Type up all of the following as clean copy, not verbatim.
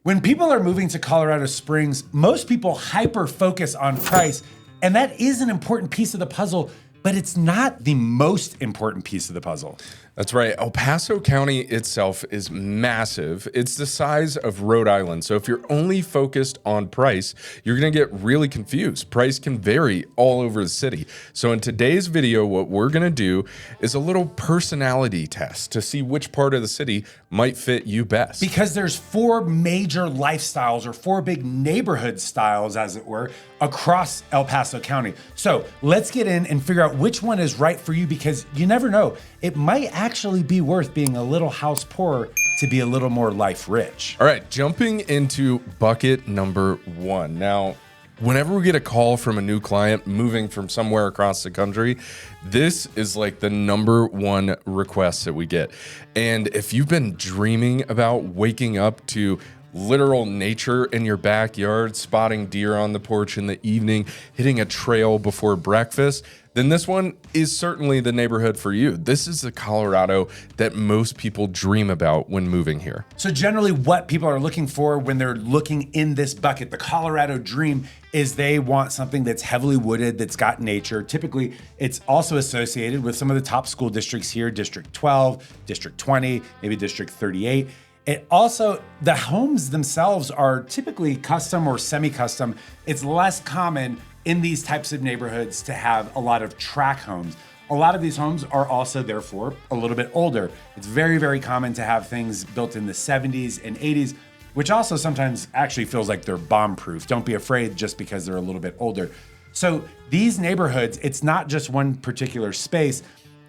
When people are moving to Colorado Springs, most people hyper-focus on price, and that is an important piece of the puzzle, but it's not the most important piece of the puzzle. That's right. El Paso County itself is massive. It's the size of Rhode Island. So if you're only focused on price, you're going to get really confused. Price can vary all over the city. So in today's video, what we're going to do is a little personality test to see which part of the city might fit you best. Because there's 4 major lifestyles or 4 big neighborhood styles, as it were, across El Paso County. So let's get in and figure out which one is right for you, because you never know. It might actually be worth being a little house poor to be a little more life rich. All right, jumping into bucket number 1. Now, whenever we get a call from a new client moving from somewhere across the country, this is like the number 1 request that we get. And if you've been dreaming about waking up to literal nature in your backyard, spotting deer on the porch in the evening, hitting a trail before breakfast, then this one is certainly the neighborhood for you. This is the Colorado that most people dream about when moving here. So generally what people are looking for when they're looking in this bucket, the Colorado dream, is they want something that's heavily wooded, that's got nature. Typically, it's also associated with some of the top school districts here, District 12, District 20, maybe District 38. It also, the homes themselves are typically custom or semi-custom. It's less common in these types of neighborhoods to have a lot of tract homes. A lot of these homes are also, therefore, a little bit older. It's very, very common to have things built in the 70s and 80s, which also sometimes actually feels like they're bomb-proof. Don't be afraid just because they're a little bit older. So these neighborhoods, it's not just one particular space.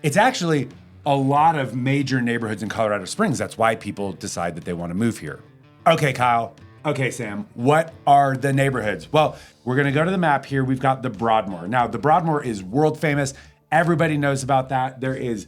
It's actually a lot of major neighborhoods in Colorado Springs. That's why people decide that they want to move here. Okay, Kyle. Okay, Sam, what are the neighborhoods? Well, we're gonna go to the map here. We've got the Broadmoor. Now, the Broadmoor is world famous. Everybody knows about that. There is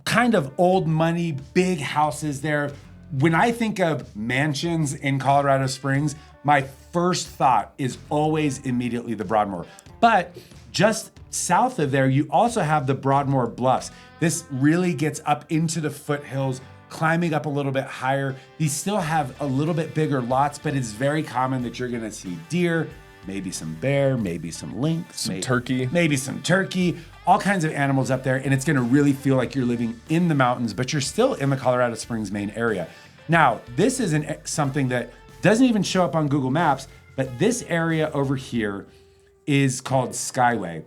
kind of old money, big houses there. When I think of mansions in Colorado Springs, my first thought is always immediately the Broadmoor. But just south of there, you also have the Broadmoor Bluffs. This really gets up into the foothills, climbing up a little bit higher. These still have a little bit bigger lots, but it's very common that you're gonna see deer, maybe some bear, maybe some lynx, maybe some turkey, all kinds of animals up there. And it's gonna really feel like you're living in the mountains, but you're still in the Colorado Springs main area. Now, this is something that doesn't even show up on Google Maps, but this area over here is called Skyway.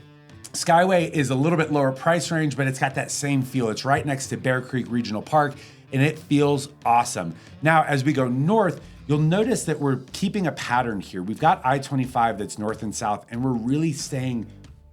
Skyway is a little bit lower price range, but it's got that same feel. It's right next to Bear Creek Regional Park, and it feels awesome. Now, as we go north, you'll notice that we're keeping a pattern here. We've got I-25 that's north and south, and we're really staying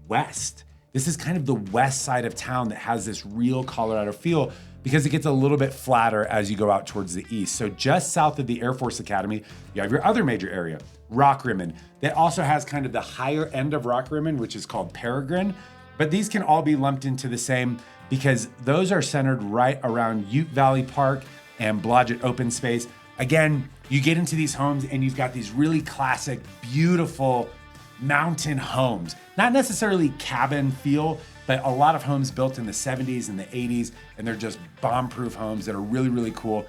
west. This is kind of the west side of town that has this real Colorado feel, because it gets a little bit flatter as you go out towards the east. So just south of the Air Force Academy, you have your other major area, Rock Rimmon. That also has kind of the higher end of Rock Rimmon, which is called Peregrine. But these can all be lumped into the same, because those are centered right around Ute Valley Park and Blodgett Open Space. Again, you get into these homes and you've got these really classic, beautiful mountain homes. Not necessarily cabin feel, but a lot of homes built in the 70s and the 80s, and they're just bomb-proof homes that are really, really cool.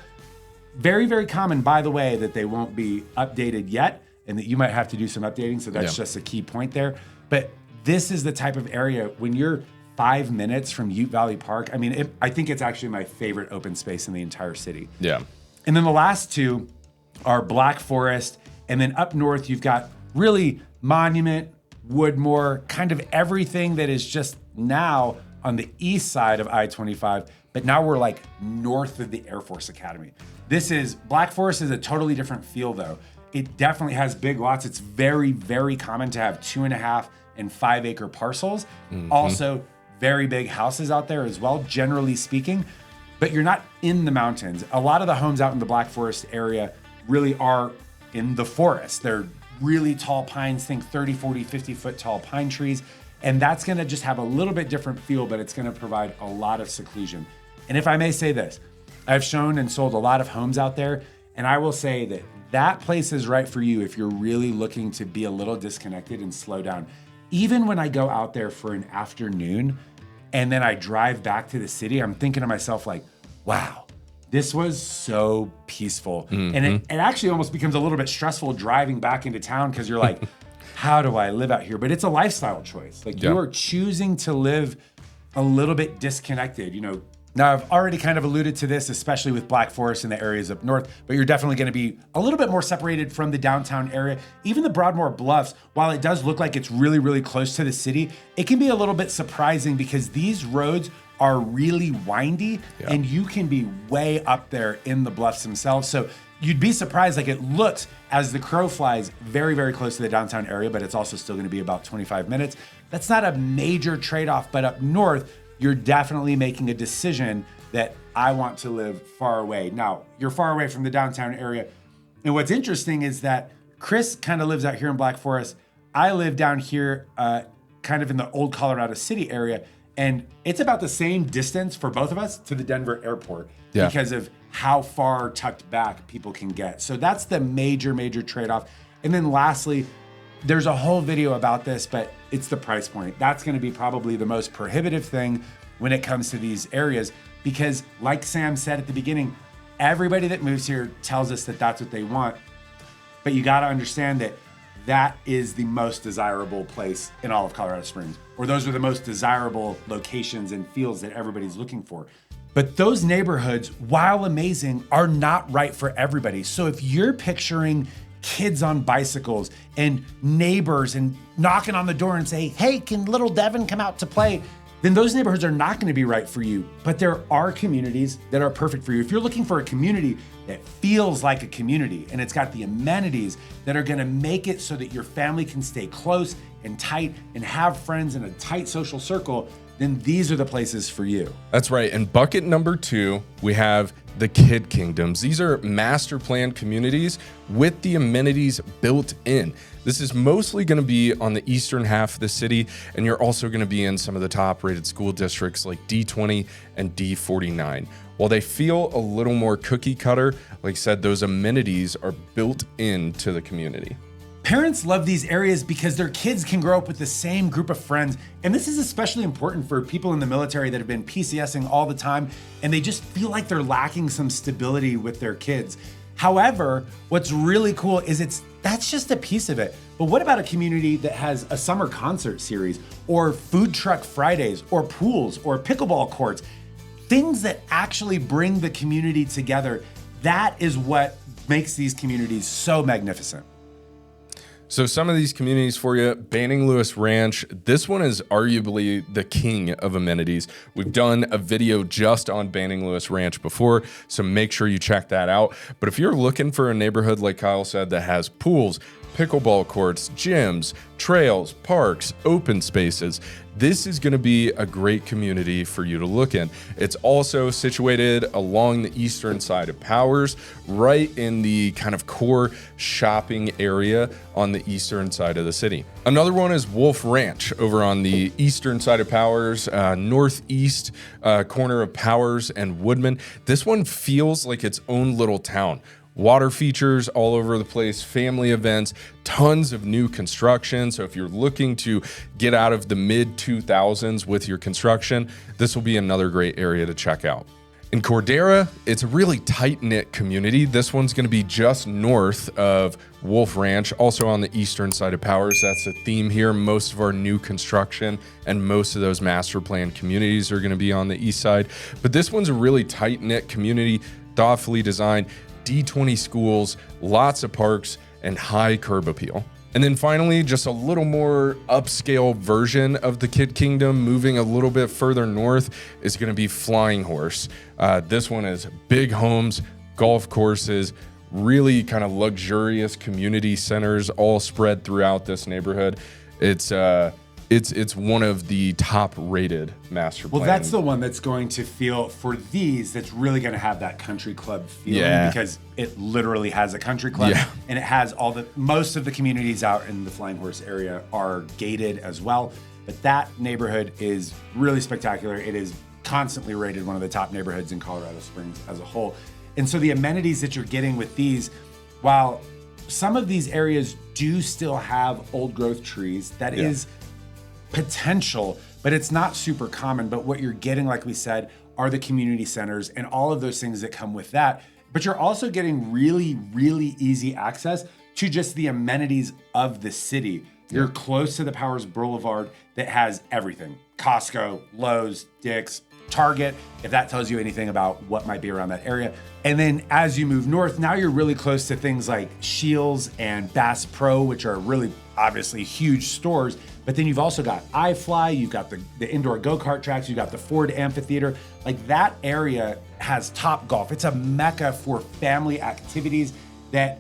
Very, very common, by the way, that they won't be updated yet, and that you might have to do some updating, so that's just a key point there. But this is the type of area, when you're 5 minutes from Ute Valley Park, I mean, I think it's actually my favorite open space in the entire city. Yeah. And then the last two are Black Forest, and then up north, you've got really Monument, Woodmore, kind of everything that is just now on the east side of I-25, but now we're like north of the Air Force Academy. Black Forest is a totally different feel though. It definitely has big lots. It's very, very common to have 2.5 and 5 acre parcels. Also very big houses out there as well, generally speaking, but you're not in the mountains. A lot of the homes out in the Black Forest area really are in the forest. They're really tall pines, think 30, 40, 50 foot tall pine trees. And that's gonna just have a little bit different feel, but it's gonna provide a lot of seclusion. And if I may say this, I've shown and sold a lot of homes out there, and I will say that that place is right for you if you're really looking to be a little disconnected and slow down. Even when I go out there for an afternoon and then I drive back to the city, I'm thinking to myself like, wow, This was so peaceful. And it actually almost becomes a little bit stressful driving back into town because you're like, how do I live out here? But it's a lifestyle choice. Like you are choosing to live a little bit disconnected, Now, I've already kind of alluded to this, especially with Black Forest and the areas up north, but you're definitely going to be a little bit more separated from the downtown area. Even the Broadmoor Bluffs, while it does look like it's really, really close to the city, it can be a little bit surprising because these roads are really windy and you can be way up there in the bluffs themselves. So you'd be surprised, like it looks as the crow flies very, very close to the downtown area, but it's also still going to be about 25 minutes. That's not a major trade-off, but up north, you're definitely making a decision that I want to live far away. Now, you're far away from the downtown area. And what's interesting is that Chris kind of lives out here in Black Forest. I live down here kind of in the old Colorado City area. And it's about the same distance for both of us to the Denver airport because of how far tucked back people can get. So that's the major, major trade-off. And then lastly, there's a whole video about this, but it's the price point. That's going to be probably the most prohibitive thing when it comes to these areas, because like Sam said at the beginning, everybody that moves here tells us that that's what they want. But you got to understand that that is the most desirable place in all of Colorado Springs, or those are the most desirable locations and fields that everybody's looking for. But those neighborhoods, while amazing, are not right for everybody. So if you're picturing kids on bicycles and neighbors and knocking on the door and say, hey, can little Devin come out to play? Then those neighborhoods are not going to be right for you. But there are communities that are perfect for you. If you're looking for a community that feels like a community and it's got the amenities that are going to make it so that your family can stay close and tight and have friends in a tight social circle, then these are the places for you. That's right. And bucket number 2, we have the Kid Kingdoms. These are master planned communities with the amenities built in. This is mostly going to be on the eastern half of the city, and you're also going to be in some of the top rated school districts like D20 and D49. While they feel a little more cookie cutter, like I said, those amenities are built into the community. Parents love these areas because their kids can grow up with the same group of friends. And this is especially important for people in the military that have been PCSing all the time and they just feel like they're lacking some stability with their kids. However, what's really cool is that's just a piece of it. But what about a community that has a summer concert series or food truck Fridays or pools or pickleball courts? Things that actually bring the community together. That is what makes these communities so magnificent. So some of these communities for you, Banning Lewis Ranch, this one is arguably the king of amenities. We've done a video just on Banning Lewis Ranch before, so make sure you check that out. But if you're looking for a neighborhood, like Kyle said, that has pools, pickleball courts, gyms, trails, parks, open spaces, this is going to be a great community for you to look in. It's also situated along the eastern side of Powers, right in the kind of core shopping area on the eastern side of the city. Another one is Wolf Ranch over on the eastern side of Powers, northeast corner of Powers and Woodman. This one feels like its own little town. Water features all over the place, family events, tons of new construction. So if you're looking to get out of the mid 2000s with your construction, this will be another great area to check out. In Cordera, it's a really tight-knit community. This one's going to be just north of Wolf Ranch, also on the eastern side of Powers. That's the theme here. Most of our new construction and most of those master plan communities are going to be on the east side. But this one's a really tight-knit community, thoughtfully designed. D20 schools, lots of parks, and high curb appeal. And then finally, just a little more upscale version of the Kid Kingdom, moving a little bit further north, is going to be Flying Horse. This one is big homes, golf courses, really kind of luxurious community centers all spread throughout this neighborhood. It's one of the top rated master plan. Well, that's the one that's going to feel, for these, that's really going to have that country club feeling because it literally has a country club and it has most of the communities out in the Flying Horse area are gated as well. But that neighborhood is really spectacular. It is constantly rated one of the top neighborhoods in Colorado Springs as a whole. And so the amenities that you're getting with these, while some of these areas do still have old growth trees, that is potential, but it's not super common. But what you're getting, like we said, are the community centers and all of those things that come with that. But you're also getting really, really easy access to just the amenities of the city. You're close to the Powers Boulevard that has everything. Costco, Lowe's, Dick's, Target, if that tells you anything about what might be around that area. And then as you move north, now you're really close to things like Shields and Bass Pro, which are really obviously huge stores. But then you've also got iFly, you've got the indoor go-kart tracks, you've got the Ford Amphitheater. Like that area has Top Golf. It's a mecca for family activities that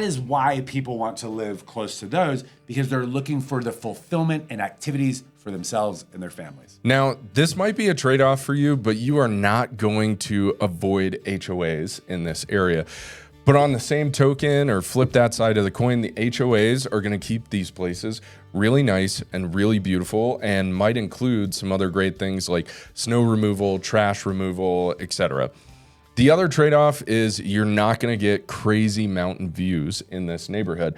is why people want to live close to those, because they're looking for the fulfillment and activities for themselves and their families. Now, this might be a trade-off for you, but you are not going to avoid HOAs in this area. But on the same token, or flip that side of the coin, the HOAs are going to keep these places really nice and really beautiful, and might include some other great things like snow removal, trash removal, etc. The other trade-off is you're not going to get crazy mountain views in this neighborhood.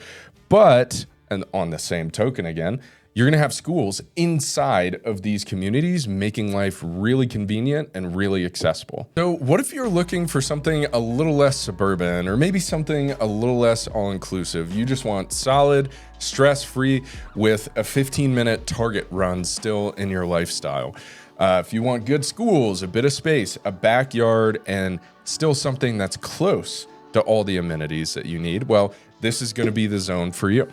But, and on the same token again, you're going to have schools inside of these communities, making life really convenient and really accessible. So what if you're looking for something a little less suburban, or maybe something a little less all-inclusive? You just want solid, stress-free, with a 15-minute Target run still in your lifestyle. If you want good schools, a bit of space, a backyard, and still something that's close to all the amenities that you need, well, this is going to be the zone for you.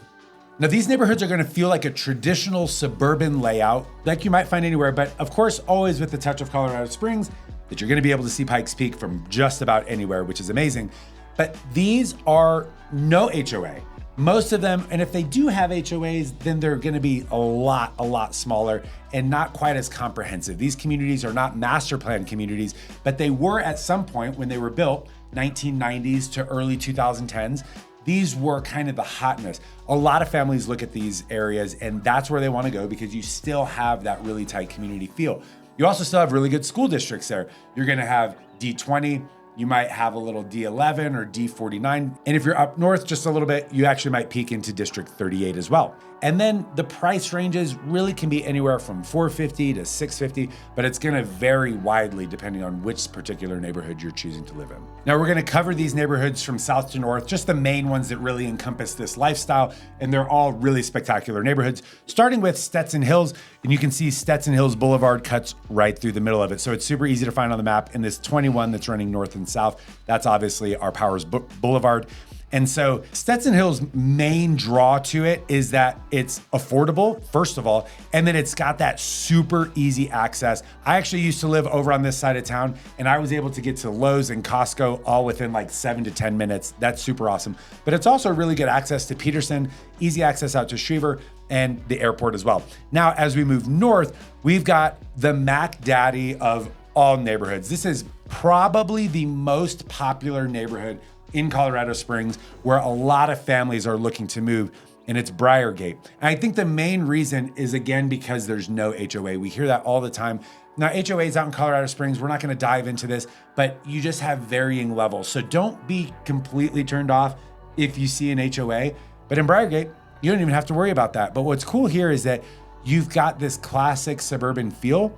Now, these neighborhoods are going to feel like a traditional suburban layout like you might find anywhere, but of course, always with the touch of Colorado Springs, that you're going to be able to see Pikes Peak from just about anywhere, which is amazing. But these are no HOA. Most of them, and if they do have HOAs, then they're going to be a lot smaller and not quite as comprehensive. These communities are not master plan communities, but they were at some point when they were built, 1990s to early 2010s. These were kind of the hotness. A lot of families look at these areas and that's where they want to go, because you still have that really tight community feel. You also still have really good school districts there. You're going to have D20. You might have a little D11 or D49. And if you're up north just a little bit, you actually might peek into District 38 as well. And then the price ranges really can be anywhere from $450 to $650, but it's gonna vary widely depending on which particular neighborhood you're choosing to live in. Now we're gonna cover these neighborhoods from south to north, just the main ones that really encompass this lifestyle, and they're all really spectacular neighborhoods, starting with Stetson Hills, and you can see Stetson Hills Boulevard cuts right through the middle of it. So it's super easy to find on the map, and this 21 that's running north and south, that's obviously our Powers Boulevard. And so Stetson Hill's main draw to it is that it's affordable, first of all, and then it's got that super easy access. I actually used to live over on this side of town, and I was able to get to Lowe's and Costco all within like 7 to 10 minutes. That's super awesome. But it's also really good access to Peterson, easy access out to Schriever, and the airport as well. Now, as we move north, we've got the Mac Daddy of all neighborhoods. This is probably the most popular neighborhood in Colorado Springs, where a lot of families are looking to move, and it's Briargate. And I think the main reason is, again, because there's no HOA. We hear that all the time. Now, HOAs out in Colorado Springs, we're not gonna dive into this, but you just have varying levels. So don't be completely turned off if you see an HOA. But in Briargate, you don't even have to worry about that. But what's cool here is that you've got this classic suburban feel,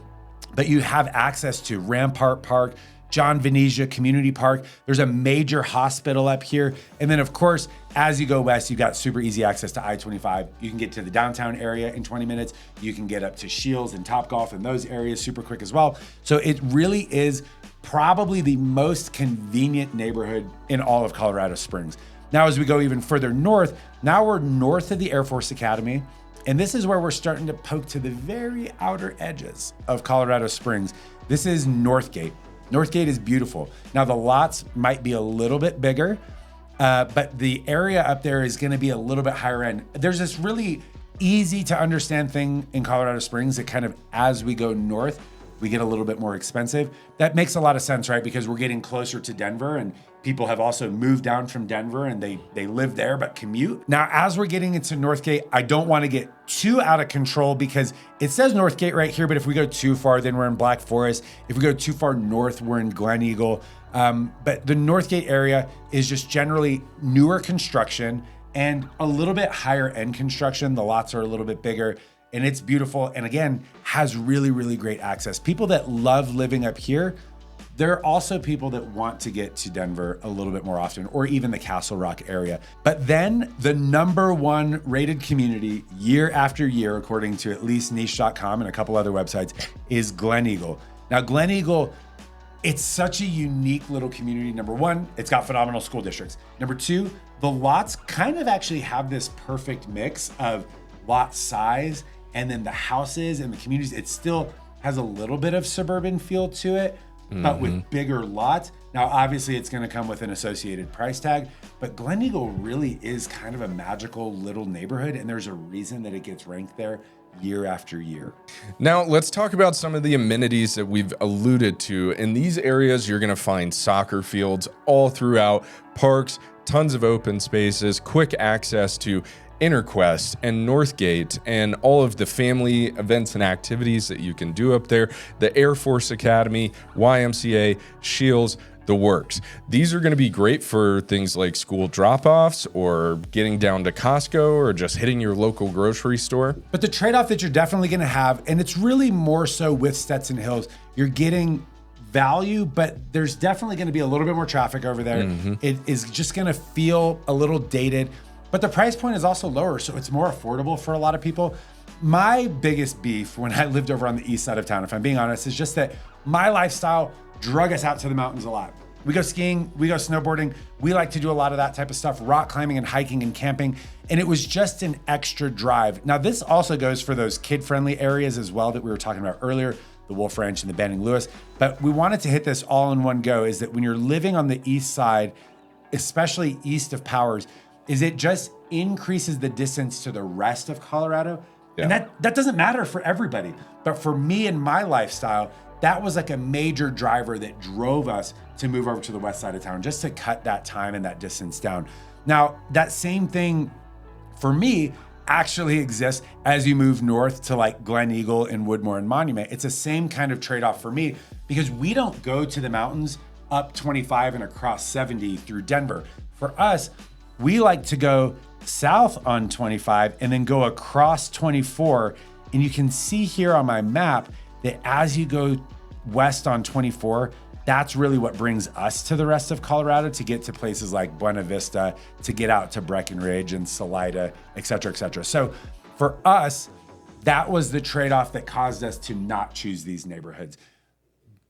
but you have access to Rampart Park, John Venetia Community Park. There's a major hospital up here. And then of course, as you go west, you've got super easy access to I-25. You can get to the downtown area in 20 minutes. You can get up to Shields and Topgolf and those areas super quick as well. So it really is probably the most convenient neighborhood in all of Colorado Springs. Now, as we go even further north, now we're north of the Air Force Academy. And this is where we're starting to poke to the very outer edges of Colorado Springs. This is Northgate. Northgate is beautiful. Now the lots might be a little bit bigger, but the area up there is gonna be a little bit higher end. There's this really easy to understand thing in Colorado Springs that kind of, as we go north, we get a little bit more expensive. That makes a lot of sense, right? Because we're getting closer to Denver, and people have also moved down from Denver and they live there but commute. Now, as we're getting into Northgate, I don't want to get too out of control because it says Northgate right here, but if we go too far, then we're in Black Forest. If we go too far north, we're in Glen Eagle. But the Northgate area is just generally newer construction and a little bit higher end construction. The lots are a little bit bigger. and it's beautiful. And again, has really, really great access. People that love living up here, there are also people that want to get to Denver a little bit more often, or even the Castle Rock area. But then the #1 rated community year after year, according to at least niche.com and a couple other websites, is Glen Eagle. Now, Glen Eagle, it's such a unique little community. #1, it's got phenomenal school districts. #2, the lots kind of actually have this perfect mix of lot size and then the houses and the communities. It still has a little bit of suburban feel to it, but with bigger lots. Now, obviously it's gonna come with an associated price tag, but Glen Eagle really is kind of a magical little neighborhood, and there's a reason that it gets ranked there year after year. Now, let's talk about some of the amenities that we've alluded to. In these areas, you're gonna find soccer fields all throughout, parks, tons of open spaces, quick access to Interquest and Northgate, and all of the family events and activities that you can do up there, the Air Force Academy, YMCA, Shields, the works. These are going to be great for things like school drop-offs or getting down to Costco or just hitting your local grocery store. But the trade-off that you're definitely going to have, and it's really more so with Stetson Hills, you're getting value, but there's definitely going to be a little bit more traffic over there. It is just going to feel a little dated, but the price point is also lower, so it's more affordable for a lot of people. My biggest beef when I lived over on the east side of town, if I'm being honest, is just that my lifestyle drug us out to the mountains a lot. We go skiing, we go snowboarding. We like to do a lot of that type of stuff, rock climbing and hiking and camping. And it was just an extra drive. Now, this also goes for those kid-friendly areas as well that we were talking about earlier, the Wolf Ranch and the Banning Lewis. But we wanted to hit this all in one go, is that when you're living on the east side, especially east of Powers, is it just increases the distance to the rest of Colorado. And that doesn't matter for everybody. But for me and my lifestyle, that was like a major driver that drove us to move over to the west side of town, just to cut that time and that distance down. Now, that same thing for me actually exists as you move north to like Glen Eagle and Woodmore and Monument. It's the same kind of trade-off for me, because we don't go to the mountains up 25 and across 70 through Denver. For us, we like to go south on 25 and then go across 24. And you can see here on my map that as you go west on 24, that's really what brings us to the rest of Colorado, to get to places like Buena Vista, to get out to Breckenridge and Salida, et cetera, et cetera. So for us, that was the trade-off that caused us to not choose these neighborhoods.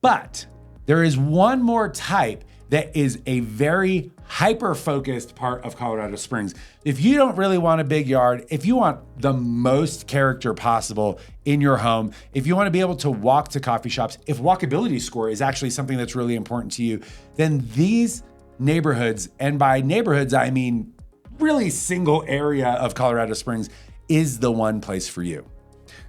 But there is one more type that is a very hyper-focused part of Colorado Springs. If you don't really want a big yard, if you want the most character possible in your home, if you want to be able to walk to coffee shops, if walkability score is actually something that's really important to you, then these neighborhoods, and by neighborhoods, I mean really single area of Colorado Springs, is the one place for you.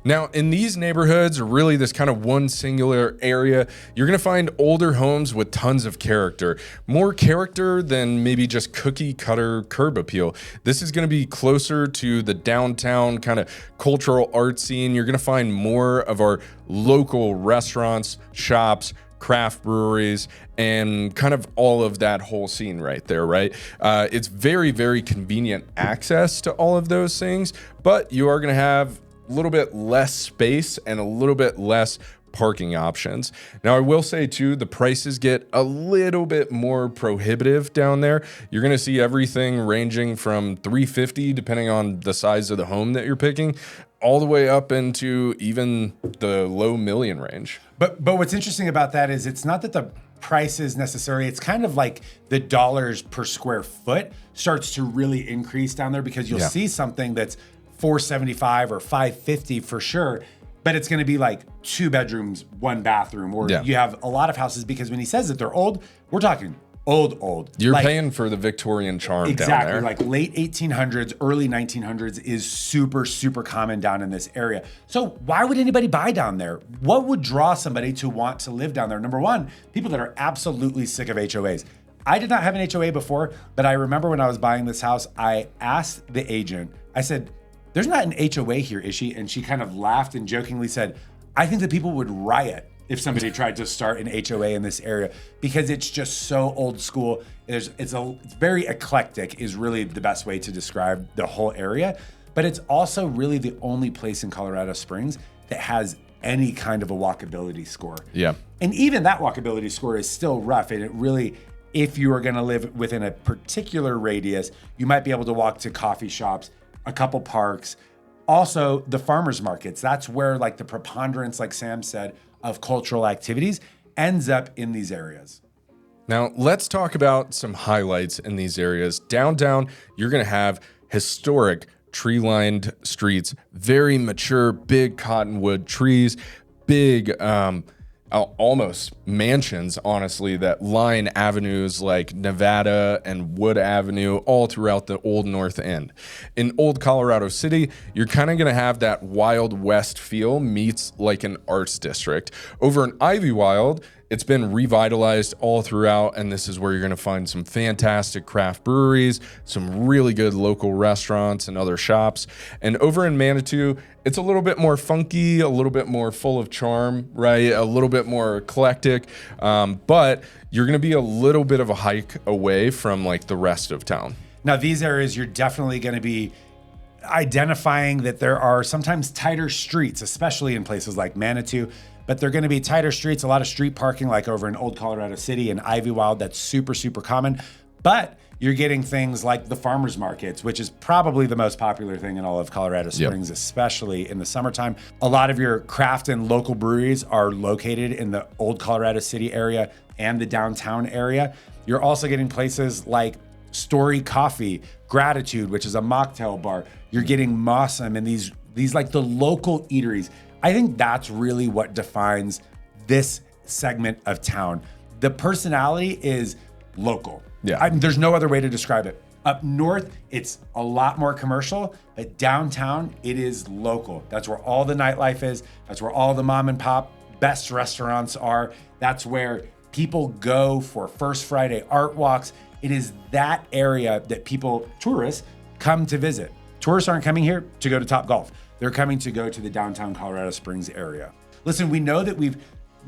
Now, in these neighborhoods, or really this kind of one singular area, you're gonna find older homes with tons of character. More character than maybe just cookie cutter curb appeal. This is gonna be closer to the downtown kind of cultural art scene. You're gonna find more of our local restaurants, shops, craft breweries, and kind of all of that whole scene right there, right? It's very, very convenient access to all of those things, but you are gonna have a little bit less space and a little bit less parking options. Now, I will say too, the prices get a little bit more prohibitive down there. You're gonna see everything ranging from $350, depending on the size of the home that you're picking, all the way up into even the low million range. But what's interesting about that is it's not that the price is necessary. It's kind of like the dollars per square foot starts to really increase down there, because you'll see something that's $475 or $550 for sure, but it's going to be like 2 bedrooms, 1 bathroom, or you have a lot of houses, because when he says that they're old, we're talking old. You're like, paying for the Victorian charm down there. Like late 1800s, early 1900s is super, super common down in this area. So why would anybody buy down there? What would draw somebody to want to live down there? Number one, people that are absolutely sick of HOAs. I did not have an HOA before, but I remember when I was buying this house, I asked the agent, I said, "There's not an HOA here, is she?" And she kind of laughed and jokingly said, "I think that people would riot if somebody tried to start an HOA in this area, because it's just so old school. It's very eclectic is really the best way to describe the whole area." but it's also really the only place in Colorado Springs that has any kind of a walkability score. Yeah. And even that walkability score is still rough. And it really, if you are going to live within a particular radius, you might be able to walk to coffee shops, a couple parks, also the farmers markets. That's where like the preponderance, like Sam said, of cultural activities ends up in these areas. Now, let's talk about some highlights in these areas. Downtown, you're going to have historic tree-lined streets, very mature, big cottonwood trees, big, almost mansions, honestly, that line avenues like Nevada and Wood Avenue all throughout the Old North End. In Old Colorado City, you're kind of going to have that Wild West feel meets like an arts district. Over in Ivywild, it's been revitalized all throughout, and this is where you're going to find some fantastic craft breweries, some really good local restaurants and other shops. And over in Manitou, it's a little bit more funky, a little bit more full of charm, right? A little bit more eclectic, but you're going to be a little bit of a hike away from like the rest of town. Now, these areas, you're definitely going to be identifying that there are sometimes tighter streets, especially in places like Manitou, but they're going to be tighter streets, a lot of street parking like over in Old Colorado City and Ivywild. That's super, super common. But you're getting things like the farmers markets, which is probably the most popular thing in all of Colorado Springs, especially in the summertime. A lot of your craft and local breweries are located in the Old Colorado City area and the downtown area. You're also getting places like Story Coffee, Gratitude, which is a mocktail bar. You're getting Mossum and these like the local eateries. I think that's really what defines this segment of town. The personality is local. Yeah. There's no other way to describe it. Up north, it's a lot more commercial, but downtown, it is local. That's where all the nightlife is. That's where all the mom and pop best restaurants are. That's where people go for First Friday art walks. It is that area that tourists come to visit. Tourists aren't coming here to go to Topgolf. They're coming to go to the downtown Colorado Springs area. Listen, we know that we've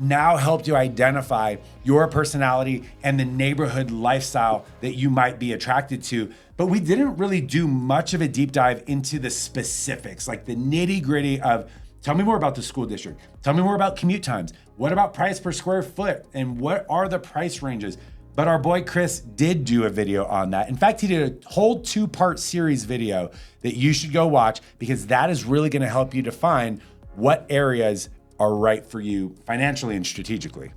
now helped you identify your personality and the neighborhood lifestyle that you might be attracted to, but we didn't really do much of a deep dive into the specifics, like the nitty gritty of, tell me more about the school district. Tell me more about commute times. What about price per square foot? And what are the price ranges? But our boy Chris did do a video on that. In fact, he did a whole 2-part series video that you should go watch, because that is really going to help you define what areas are right for you financially and strategically.